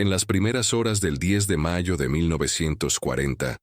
En las primeras horas del 10 de mayo de 1940,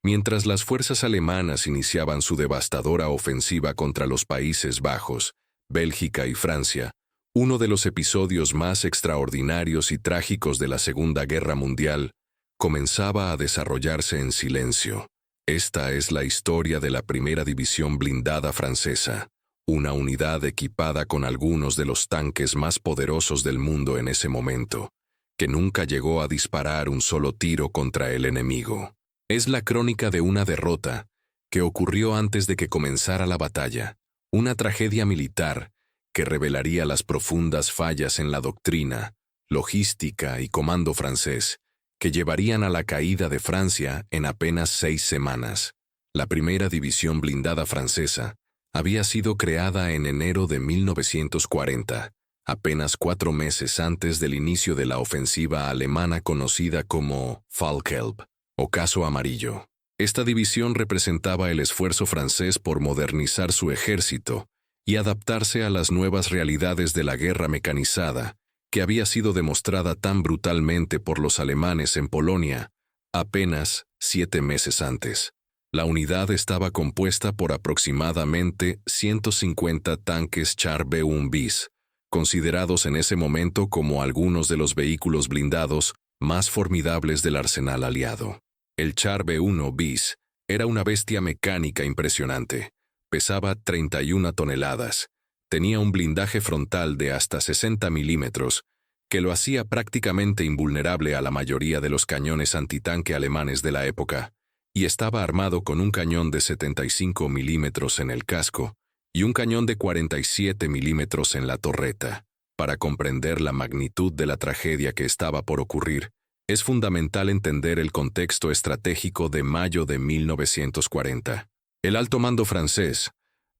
mientras las fuerzas alemanas iniciaban su devastadora ofensiva contra los Países Bajos, Bélgica y Francia, uno de los episodios más extraordinarios y trágicos de la Segunda Guerra Mundial comenzaba a desarrollarse en silencio. Esta es la historia de la Primera División Blindada Francesa, una unidad equipada con algunos de los tanques más poderosos del mundo en ese momento, que nunca llegó a disparar un solo tiro contra el enemigo. Es la crónica de una derrota que ocurrió antes de que comenzara la batalla, una tragedia militar que revelaría las profundas fallas en la doctrina, logística y comando francés, que llevarían a la caída de Francia en apenas 6 semanas. La Primera División Blindada Francesa había sido creada en enero de 1940, apenas 4 meses antes del inicio de la ofensiva alemana conocida como Falkhelm, Ocaso Amarillo. Esta división representaba el esfuerzo francés por modernizar su ejército y adaptarse a las nuevas realidades de la guerra mecanizada, que había sido demostrada tan brutalmente por los alemanes en Polonia apenas 7 meses antes. La unidad estaba compuesta por aproximadamente 150 tanques Char B-1 bis, considerados en ese momento como algunos de los vehículos blindados más formidables del arsenal aliado. El Char B-1 bis era una bestia mecánica impresionante. Pesaba 31 toneladas, tenía un blindaje frontal de hasta 60 milímetros, que lo hacía prácticamente invulnerable a la mayoría de los cañones antitanque alemanes de la época, y estaba armado con un cañón de 75 milímetros en el casco y un cañón de 47 milímetros en la torreta. Para comprender la magnitud de la tragedia que estaba por ocurrir, es fundamental entender el contexto estratégico de mayo de 1940. El alto mando francés,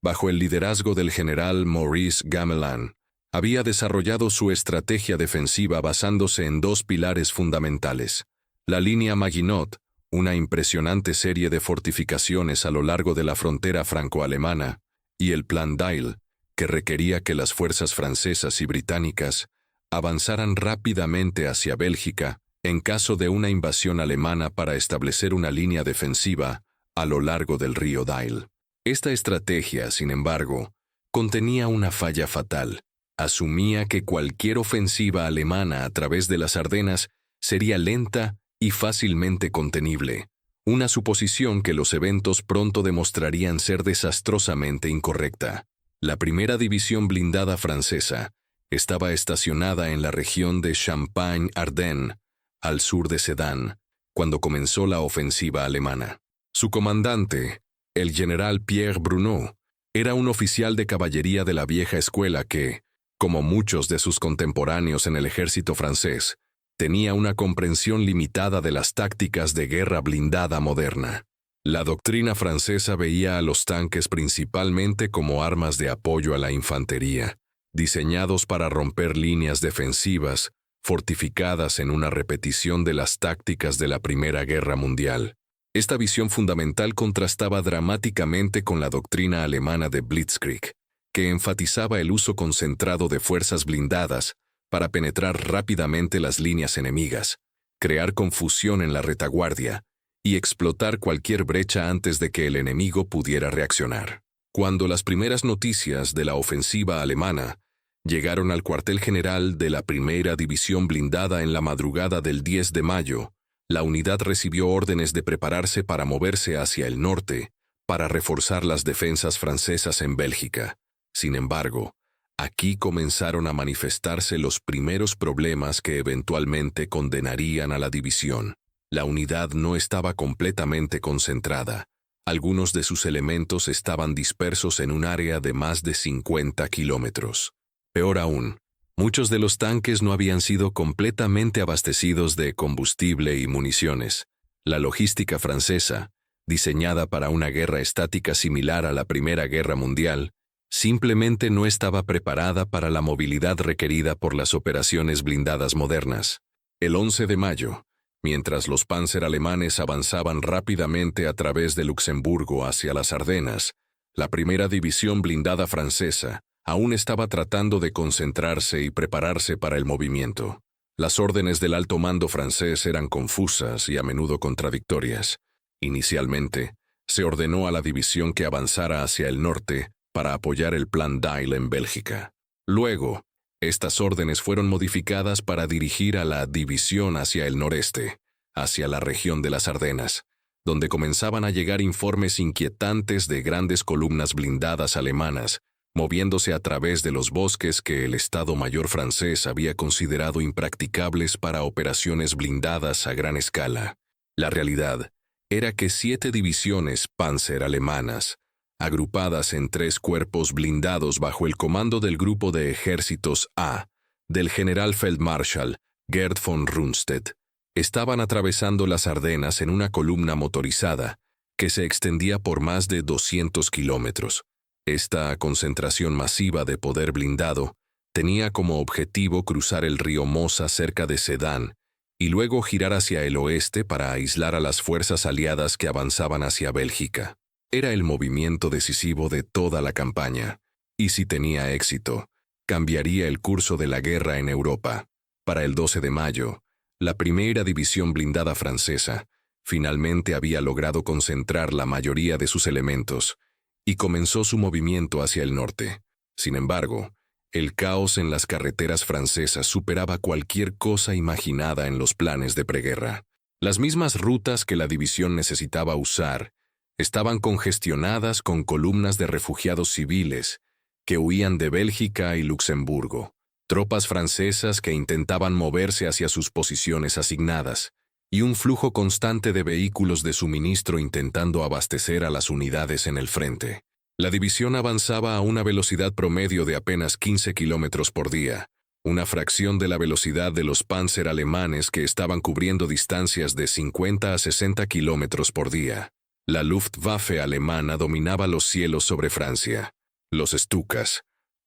bajo el liderazgo del general Maurice Gamelin, había desarrollado su estrategia defensiva basándose en 2 pilares fundamentales: la línea Maginot, una impresionante serie de fortificaciones a lo largo de la frontera franco-alemana, y el Plan Dyle, que requería que las fuerzas francesas y británicas avanzaran rápidamente hacia Bélgica en caso de una invasión alemana para establecer una línea defensiva a lo largo del río Dyle. Esta estrategia, sin embargo, contenía una falla fatal. Asumía que cualquier ofensiva alemana a través de las Ardenas sería lenta y fácilmente contenible, una suposición que los eventos pronto demostrarían ser desastrosamente incorrecta. La Primera División Blindada Francesa estaba estacionada en la región de Champagne-Ardenne, al sur de Sedan, cuando comenzó la ofensiva alemana. Su comandante, el general Pierre Bruneau, era un oficial de caballería de la vieja escuela que, como muchos de sus contemporáneos en el ejército francés, tenía una comprensión limitada de las tácticas de guerra blindada moderna. La doctrina francesa veía a los tanques principalmente como armas de apoyo a la infantería, diseñados para romper líneas defensivas, fortificadas en una repetición de las tácticas de la Primera Guerra Mundial. Esta visión fundamental contrastaba dramáticamente con la doctrina alemana de Blitzkrieg, que enfatizaba el uso concentrado de fuerzas blindadas para penetrar rápidamente las líneas enemigas, crear confusión en la retaguardia y explotar cualquier brecha antes de que el enemigo pudiera reaccionar. Cuando las primeras noticias de la ofensiva alemana llegaron al cuartel general de la Primera División Blindada en la madrugada del 10 de mayo, la unidad recibió órdenes de prepararse para moverse hacia el norte para reforzar las defensas francesas en Bélgica. Sin embargo, aquí comenzaron a manifestarse los primeros problemas que eventualmente condenarían a la división. La unidad no estaba completamente concentrada. Algunos de sus elementos estaban dispersos en un área de más de 50 kilómetros. Peor aún, muchos de los tanques no habían sido completamente abastecidos de combustible y municiones. La logística francesa, diseñada para una guerra estática similar a la Primera Guerra Mundial, simplemente no estaba preparada para la movilidad requerida por las operaciones blindadas modernas. El 11 de mayo, mientras los Panzer alemanes avanzaban rápidamente a través de Luxemburgo hacia las Ardenas, la Primera División Blindada Francesa aún estaba tratando de concentrarse y prepararse para el movimiento. Las órdenes del alto mando francés eran confusas y a menudo contradictorias. Inicialmente, se ordenó a la división que avanzara hacia el norte para apoyar el Plan Dyle en Bélgica. Luego, estas órdenes fueron modificadas para dirigir a la división hacia el noreste, hacia la región de las Ardenas, donde comenzaban a llegar informes inquietantes de grandes columnas blindadas alemanas, moviéndose a través de los bosques que el Estado Mayor francés había considerado impracticables para operaciones blindadas a gran escala. La realidad era que 7 divisiones Panzer alemanas, agrupadas en 3 cuerpos blindados bajo el comando del Grupo de Ejércitos A, del general Feldmarschall Gerd von Rundstedt, estaban atravesando las Ardenas en una columna motorizada que se extendía por más de 200 kilómetros. Esta concentración masiva de poder blindado tenía como objetivo cruzar el río Mosa cerca de Sedan y luego girar hacia el oeste para aislar a las fuerzas aliadas que avanzaban hacia Bélgica. Era el movimiento decisivo de toda la campaña, y si tenía éxito, cambiaría el curso de la guerra en Europa. Para el 12 de mayo, la primera división blindada francesa finalmente había logrado concentrar la mayoría de sus elementos y comenzó su movimiento hacia el norte. Sin embargo, el caos en las carreteras francesas superaba cualquier cosa imaginada en los planes de preguerra. Las mismas rutas que la división necesitaba usar estaban congestionadas con columnas de refugiados civiles que huían de Bélgica y Luxemburgo, tropas francesas que intentaban moverse hacia sus posiciones asignadas, y un flujo constante de vehículos de suministro intentando abastecer a las unidades en el frente. La división avanzaba a una velocidad promedio de apenas 15 kilómetros por día, una fracción de la velocidad de los Panzer alemanes que estaban cubriendo distancias de 50 a 60 kilómetros por día. La Luftwaffe alemana dominaba los cielos sobre Francia. Los Stukas,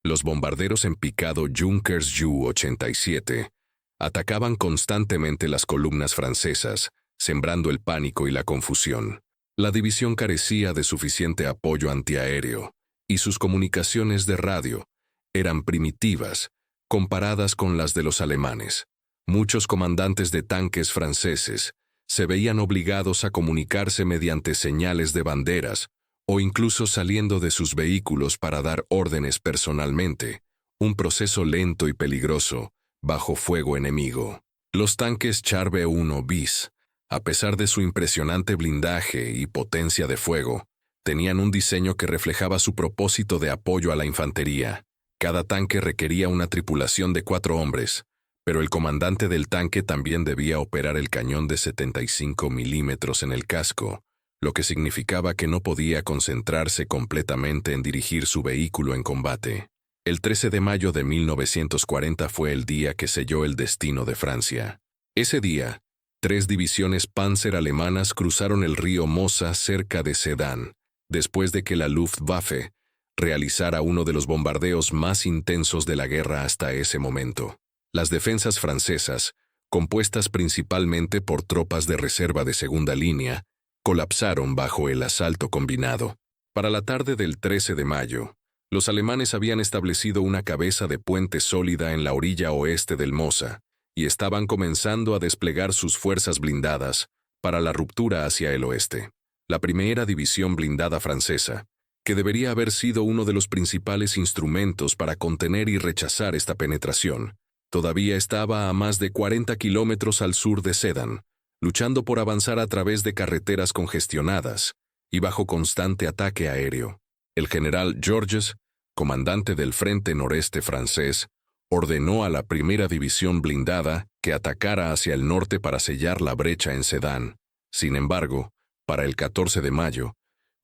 los bombarderos en picado Junkers Ju-87, atacaban constantemente las columnas francesas, sembrando el pánico y la confusión. La división carecía de suficiente apoyo antiaéreo, y sus comunicaciones de radio eran primitivas comparadas con las de los alemanes. Muchos comandantes de tanques franceses se veían obligados a comunicarse mediante señales de banderas o incluso saliendo de sus vehículos para dar órdenes personalmente, un proceso lento y peligroso bajo fuego enemigo. Los tanques Char B-1 bis, a pesar de su impresionante blindaje y potencia de fuego, tenían un diseño que reflejaba su propósito de apoyo a la infantería. Cada tanque requería una tripulación de 4 hombres, pero el comandante del tanque también debía operar el cañón de 75 milímetros en el casco, lo que significaba que no podía concentrarse completamente en dirigir su vehículo en combate. El 13 de mayo de 1940 fue el día que selló el destino de Francia. Ese día, 3 divisiones Panzer alemanas cruzaron el río Mosa cerca de Sedan, después de que la Luftwaffe realizara uno de los bombardeos más intensos de la guerra hasta ese momento. Las defensas francesas, compuestas principalmente por tropas de reserva de segunda línea, colapsaron bajo el asalto combinado. Para la tarde del 13 de mayo, los alemanes habían establecido una cabeza de puente sólida en la orilla oeste del Mosa y estaban comenzando a desplegar sus fuerzas blindadas para la ruptura hacia el oeste. La primera división blindada francesa, que debería haber sido uno de los principales instrumentos para contener y rechazar esta penetración, todavía estaba a más de 40 kilómetros al sur de Sedan, luchando por avanzar a través de carreteras congestionadas y bajo constante ataque aéreo. El general Georges, comandante del Frente Noreste francés, ordenó a la primera división blindada que atacara hacia el norte para sellar la brecha en Sedan. Sin embargo, para el 14 de mayo,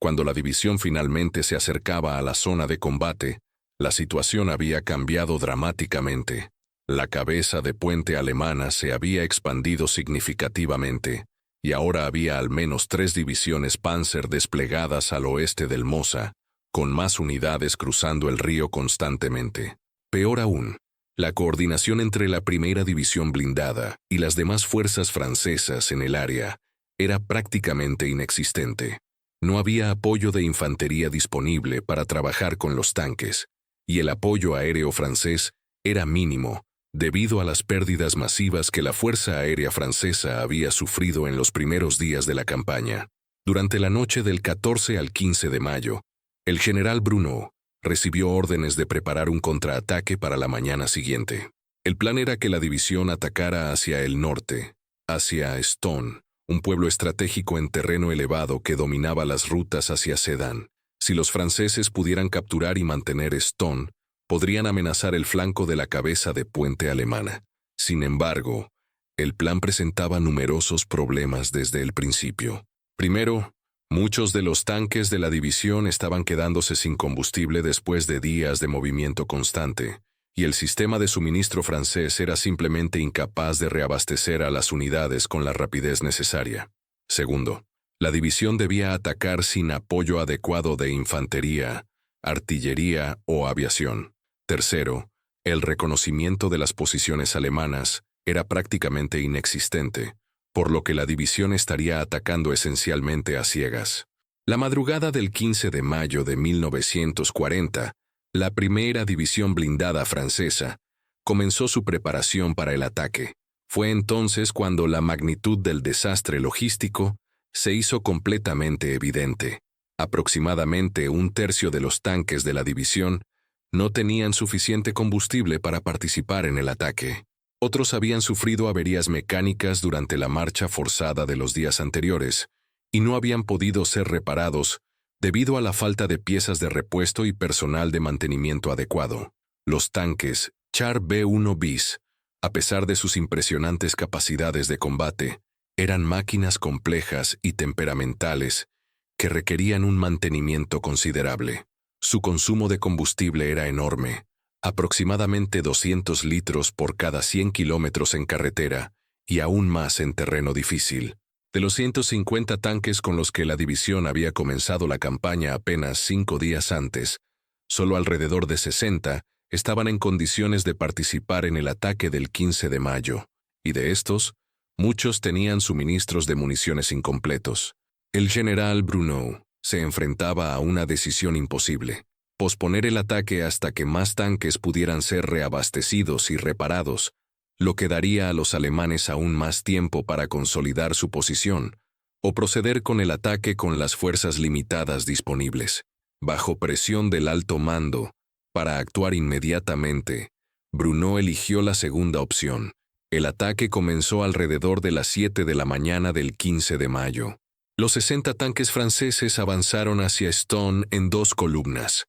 cuando la división finalmente se acercaba a la zona de combate, la situación había cambiado dramáticamente. La cabeza de puente alemana se había expandido significativamente, y ahora había al menos 3 divisiones Panzer desplegadas al oeste del Mosa, con más unidades cruzando el río constantemente. Peor aún, la coordinación entre la primera división blindada y las demás fuerzas francesas en el área era prácticamente inexistente. No había apoyo de infantería disponible para trabajar con los tanques, y el apoyo aéreo francés era mínimo debido a las pérdidas masivas que la Fuerza Aérea Francesa había sufrido en los primeros días de la campaña. Durante la noche del 14 al 15 de mayo, el general Bruneau recibió órdenes de preparar un contraataque para la mañana siguiente. El plan era que la división atacara hacia el norte, hacia Ston, un pueblo estratégico en terreno elevado que dominaba las rutas hacia Sedan. Si los franceses pudieran capturar y mantener Ston, podrían amenazar el flanco de la cabeza de puente alemana. Sin embargo, el plan presentaba numerosos problemas desde el principio. Primero, muchos de los tanques de la división estaban quedándose sin combustible después de días de movimiento constante, y el sistema de suministro francés era simplemente incapaz de reabastecer a las unidades con la rapidez necesaria. Segundo, la división debía atacar sin apoyo adecuado de infantería, artillería o aviación. Tercero, el reconocimiento de las posiciones alemanas era prácticamente inexistente, por lo que la división estaría atacando esencialmente a ciegas. La madrugada del 15 de mayo de 1940, la primera división blindada francesa comenzó su preparación para el ataque. Fue entonces cuando la magnitud del desastre logístico se hizo completamente evidente. Aproximadamente un tercio de los tanques de la división no tenían suficiente combustible para participar en el ataque. Otros habían sufrido averías mecánicas durante la marcha forzada de los días anteriores y no habían podido ser reparados debido a la falta de piezas de repuesto y personal de mantenimiento adecuado. Los tanques Char B-1 bis, a pesar de sus impresionantes capacidades de combate, eran máquinas complejas y temperamentales que requerían un mantenimiento considerable. Su consumo de combustible era enorme, aproximadamente 200 litros por cada 100 kilómetros en carretera y aún más en terreno difícil. De los 150 tanques con los que la división había comenzado la campaña apenas 5 días antes, solo alrededor de 60 estaban en condiciones de participar en el ataque del 15 de mayo, y de estos, muchos tenían suministros de municiones incompletos. El general Bruneau se enfrentaba a una decisión imposible: posponer el ataque hasta que más tanques pudieran ser reabastecidos y reparados, lo que daría a los alemanes aún más tiempo para consolidar su posición, o proceder con el ataque con las fuerzas limitadas disponibles. Bajo presión del alto mando, para actuar inmediatamente, Bruneau eligió la segunda opción. El ataque comenzó alrededor de las 7 de la mañana del 15 de mayo. Los 60 tanques franceses avanzaron hacia Ston en 2 columnas,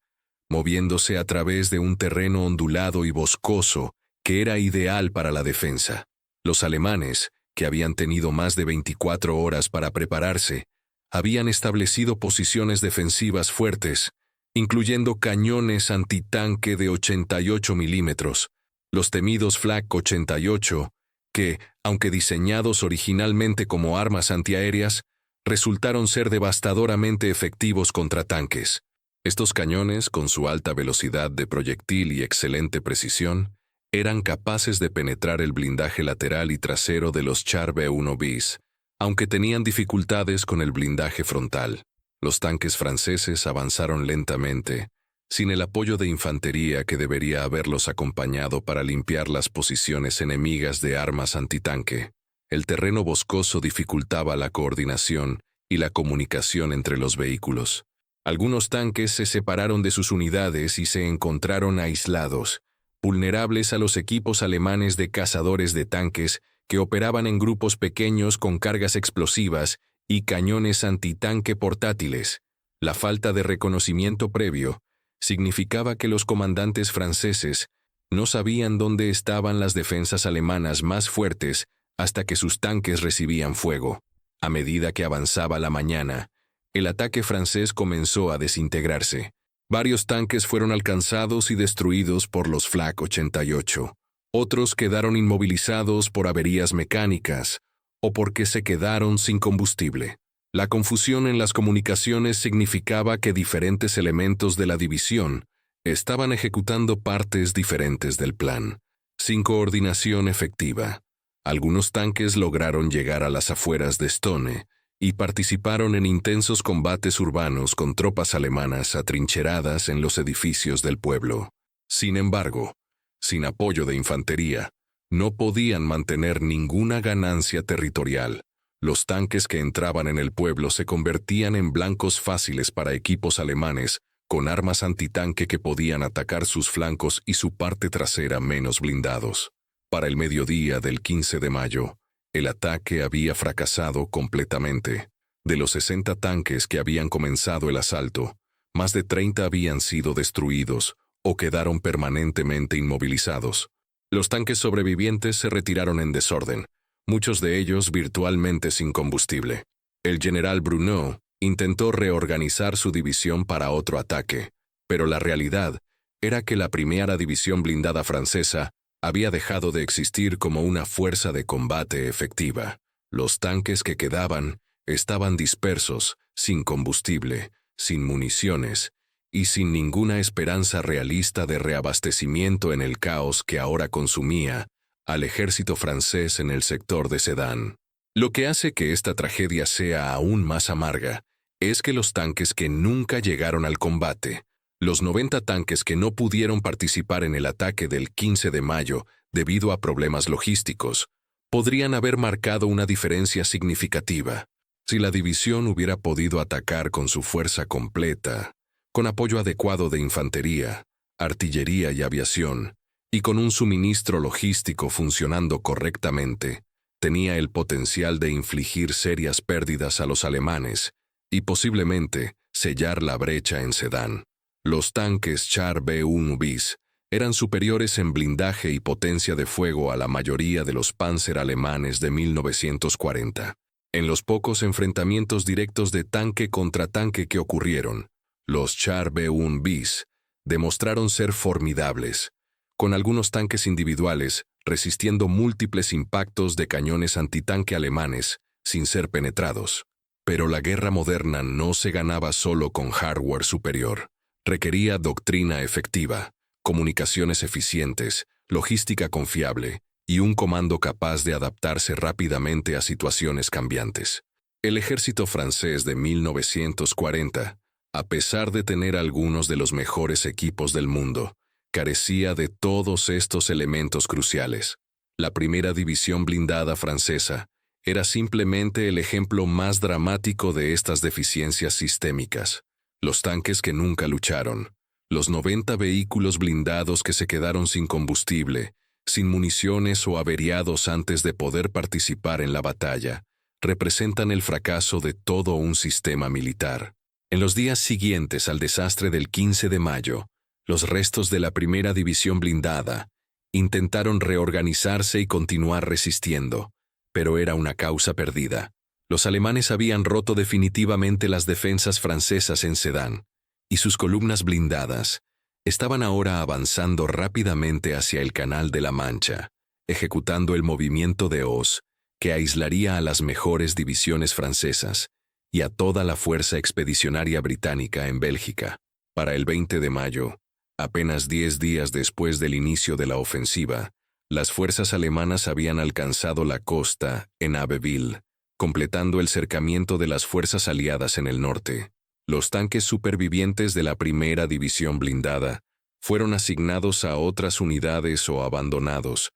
moviéndose a través de un terreno ondulado y boscoso que era ideal para la defensa. Los alemanes, que habían tenido más de 24 horas para prepararse, habían establecido posiciones defensivas fuertes, incluyendo cañones antitanque de 88 milímetros, los temidos Flak 88, que, aunque diseñados originalmente como armas antiaéreas, resultaron ser devastadoramente efectivos contra tanques. Estos cañones, con su alta velocidad de proyectil y excelente precisión, eran capaces de penetrar el blindaje lateral y trasero de los Char B-1 bis, aunque tenían dificultades con el blindaje frontal. Los tanques franceses avanzaron lentamente, sin el apoyo de infantería que debería haberlos acompañado para limpiar las posiciones enemigas de armas antitanque. El terreno boscoso dificultaba la coordinación y la comunicación entre los vehículos. Algunos tanques se separaron de sus unidades y se encontraron aislados, vulnerables a los equipos alemanes de cazadores de tanques que operaban en grupos pequeños con cargas explosivas y cañones antitanque portátiles. La falta de reconocimiento previo significaba que los comandantes franceses no sabían dónde estaban las defensas alemanas más fuertes hasta que sus tanques recibían fuego. A medida que avanzaba la mañana, el ataque francés comenzó a desintegrarse. Varios tanques fueron alcanzados y destruidos por los Flak 88. Otros quedaron inmovilizados por averías mecánicas o porque se quedaron sin combustible. La confusión en las comunicaciones significaba que diferentes elementos de la división estaban ejecutando partes diferentes del plan, sin coordinación efectiva. Algunos tanques lograron llegar a las afueras de Stone y participaron en intensos combates urbanos con tropas alemanas atrincheradas en los edificios del pueblo. Sin embargo, sin apoyo de infantería, No podían mantener ninguna ganancia territorial. Los tanques que entraban en el pueblo se convertían en blancos fáciles para equipos alemanes, con armas antitanque que podían atacar sus flancos y su parte trasera menos blindados. Para el mediodía del 15 de mayo, el ataque había fracasado completamente. De los 60 tanques que habían comenzado el asalto, más de 30 habían sido destruidos o quedaron permanentemente inmovilizados. Los tanques sobrevivientes se retiraron en desorden, muchos de ellos virtualmente sin combustible. El general Bruneau intentó reorganizar su división para otro ataque, pero la realidad era que la primera división blindada francesa había dejado de existir como una fuerza de combate efectiva. Los tanques que quedaban estaban dispersos, sin combustible, sin municiones y sin ninguna esperanza realista de reabastecimiento en el caos que ahora consumía al ejército francés en el sector de Sedan. Lo que hace que esta tragedia sea aún más amarga es que los tanques que nunca llegaron al combate, los 90 tanques que no pudieron participar en el ataque del 15 de mayo debido a problemas logísticos, podrían haber marcado una diferencia significativa. Si la división hubiera podido atacar con su fuerza completa, con apoyo adecuado de infantería, artillería y aviación, y con un suministro logístico funcionando correctamente, tenía el potencial de infligir serias pérdidas a los alemanes y posiblemente sellar la brecha en Sedan. Los tanques Char B-1 bis eran superiores en blindaje y potencia de fuego a la mayoría de los Panzer alemanes de 1940. En los pocos enfrentamientos directos de tanque contra tanque que ocurrieron, los Char B-1 bis demostraron ser formidables, con algunos tanques individuales resistiendo múltiples impactos de cañones antitanque alemanes sin ser penetrados. Pero la guerra moderna no se ganaba solo con hardware superior. Requería doctrina efectiva, comunicaciones eficientes, logística confiable y un comando capaz de adaptarse rápidamente a situaciones cambiantes. El ejército francés de 1940, a pesar de tener algunos de los mejores equipos del mundo, carecía de todos estos elementos cruciales. La primera división blindada francesa era simplemente el ejemplo más dramático de estas deficiencias sistémicas. Los tanques que nunca lucharon, los 90 vehículos blindados que se quedaron sin combustible, sin municiones o averiados antes de poder participar en la batalla, representan el fracaso de todo un sistema militar. En los días siguientes al desastre del 15 de mayo, los restos de la primera división blindada intentaron reorganizarse y continuar resistiendo, pero era una causa perdida. Los alemanes habían roto definitivamente las defensas francesas en Sedan, y sus columnas blindadas estaban ahora avanzando rápidamente hacia el Canal de la Mancha, ejecutando el movimiento de Oss, que aislaría a las mejores divisiones francesas y a toda la fuerza expedicionaria británica en Bélgica. Para el 20 de mayo, apenas 10 días después del inicio de la ofensiva, las fuerzas alemanas habían alcanzado la costa en Abbeville, completando el cercamiento de las fuerzas aliadas en el norte. Los tanques supervivientes de la primera división blindada fueron asignados a otras unidades o abandonados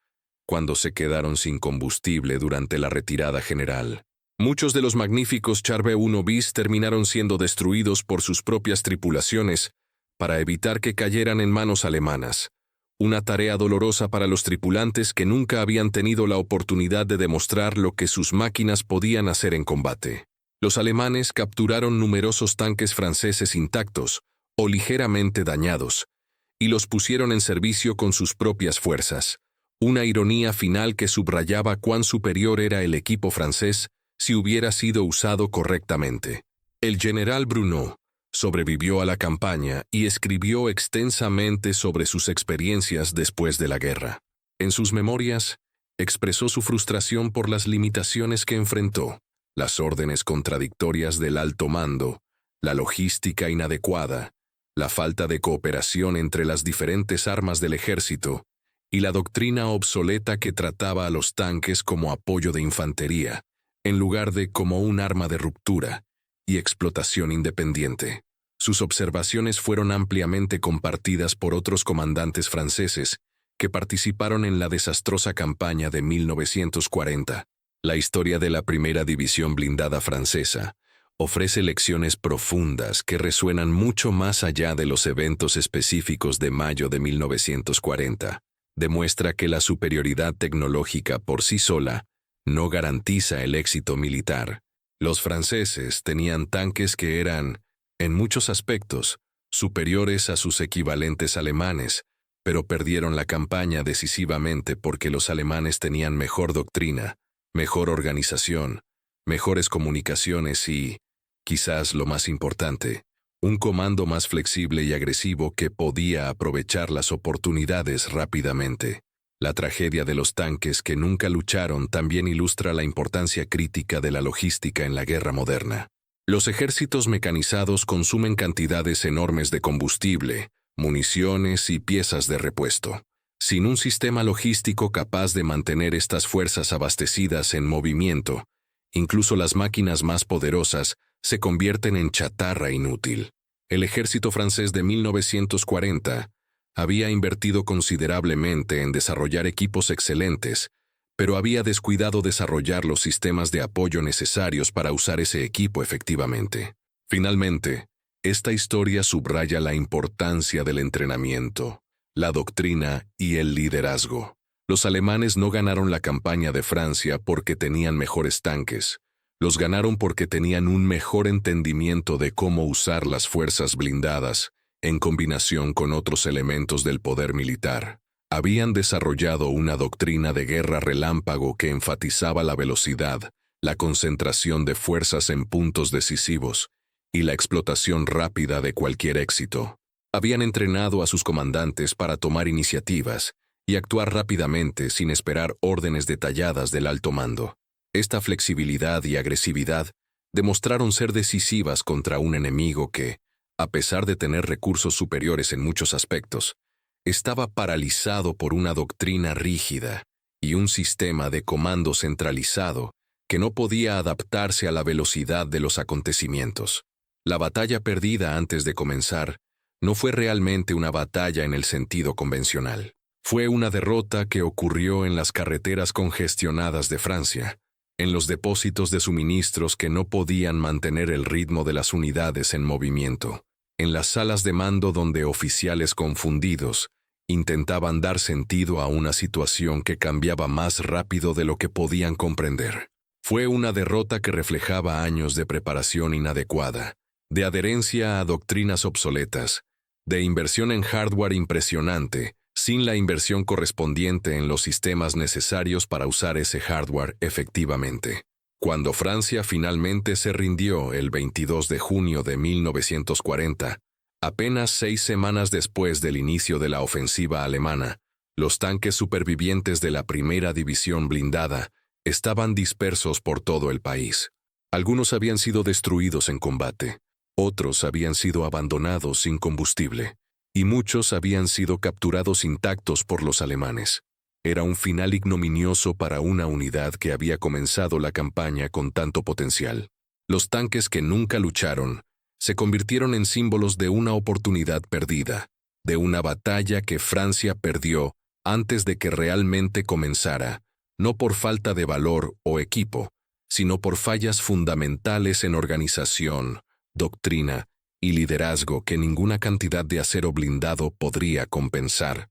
cuando se quedaron sin combustible durante la retirada general. Muchos de los magníficos Char B-1 bis terminaron siendo destruidos por sus propias tripulaciones para evitar que cayeran en manos alemanas. Una tarea dolorosa para los tripulantes que nunca habían tenido la oportunidad de demostrar lo que sus máquinas podían hacer en combate. Los alemanes capturaron numerosos tanques franceses intactos o ligeramente dañados y los pusieron en servicio con sus propias fuerzas. Una ironía final que subrayaba cuán superior era el equipo francés si hubiera sido usado correctamente. El general Bruneau sobrevivió a la campaña y escribió extensamente sobre sus experiencias después de la guerra. En sus memorias, expresó su frustración por las limitaciones que enfrentó, las órdenes contradictorias del alto mando, la logística inadecuada, la falta de cooperación entre las diferentes armas del ejército y la doctrina obsoleta que trataba a los tanques como apoyo de infantería, en lugar de como un arma de ruptura y explotación independiente. Sus observaciones fueron ampliamente compartidas por otros comandantes franceses que participaron en la desastrosa campaña de 1940. La historia de la primera división blindada francesa ofrece lecciones profundas que resuenan mucho más allá de los eventos específicos de mayo de 1940. Demuestra que la superioridad tecnológica por sí sola no garantiza el éxito militar. Los franceses tenían tanques que eran, en muchos aspectos, superiores a sus equivalentes alemanes, pero perdieron la campaña decisivamente porque los alemanes tenían mejor doctrina, mejor organización, mejores comunicaciones y, quizás lo más importante, un comando más flexible y agresivo que podía aprovechar las oportunidades rápidamente. La tragedia de los tanques que nunca lucharon también ilustra la importancia crítica de la logística en la guerra moderna. Los ejércitos mecanizados consumen cantidades enormes de combustible, municiones y piezas de repuesto. Sin un sistema logístico capaz de mantener estas fuerzas abastecidas en movimiento, incluso las máquinas más poderosas se convierten en chatarra inútil. El ejército francés de 1940 había invertido considerablemente en desarrollar equipos excelentes, pero había descuidado desarrollar los sistemas de apoyo necesarios para usar ese equipo efectivamente. Finalmente, esta historia subraya la importancia del entrenamiento, la doctrina y el liderazgo. Los alemanes no ganaron la campaña de Francia porque tenían mejores tanques. Los ganaron porque tenían un mejor entendimiento de cómo usar las fuerzas blindadas, en combinación con otros elementos del poder militar. Habían desarrollado una doctrina de guerra relámpago que enfatizaba la velocidad, la concentración de fuerzas en puntos decisivos y la explotación rápida de cualquier éxito. Habían entrenado a sus comandantes para tomar iniciativas y actuar rápidamente sin esperar órdenes detalladas del alto mando. Esta flexibilidad y agresividad demostraron ser decisivas contra un enemigo que, a pesar de tener recursos superiores en muchos aspectos, estaba paralizado por una doctrina rígida y un sistema de comando centralizado que no podía adaptarse a la velocidad de los acontecimientos. La batalla perdida antes de comenzar no fue realmente una batalla en el sentido convencional. Fue una derrota que ocurrió en las carreteras congestionadas de Francia, en los depósitos de suministros que no podían mantener el ritmo de las unidades en movimiento, en las salas de mando donde oficiales confundidos intentaban dar sentido a una situación que cambiaba más rápido de lo que podían comprender. Fue una derrota que reflejaba años de preparación inadecuada, de adherencia a doctrinas obsoletas, de inversión en hardware impresionante, sin la inversión correspondiente en los sistemas necesarios para usar ese hardware efectivamente. Cuando Francia finalmente se rindió el 22 de junio de 1940, apenas 6 semanas después del inicio de la ofensiva alemana, los tanques supervivientes de la primera división blindada estaban dispersos por todo el país. Algunos habían sido destruidos en combate, otros habían sido abandonados sin combustible, y muchos habían sido capturados intactos por los alemanes. Era un final ignominioso para una unidad que había comenzado la campaña con tanto potencial. Los tanques que nunca lucharon se convirtieron en símbolos de una oportunidad perdida, de una batalla que Francia perdió antes de que realmente comenzara, no por falta de valor o equipo, sino por fallas fundamentales en organización, doctrina y liderazgo que ninguna cantidad de acero blindado podría compensar.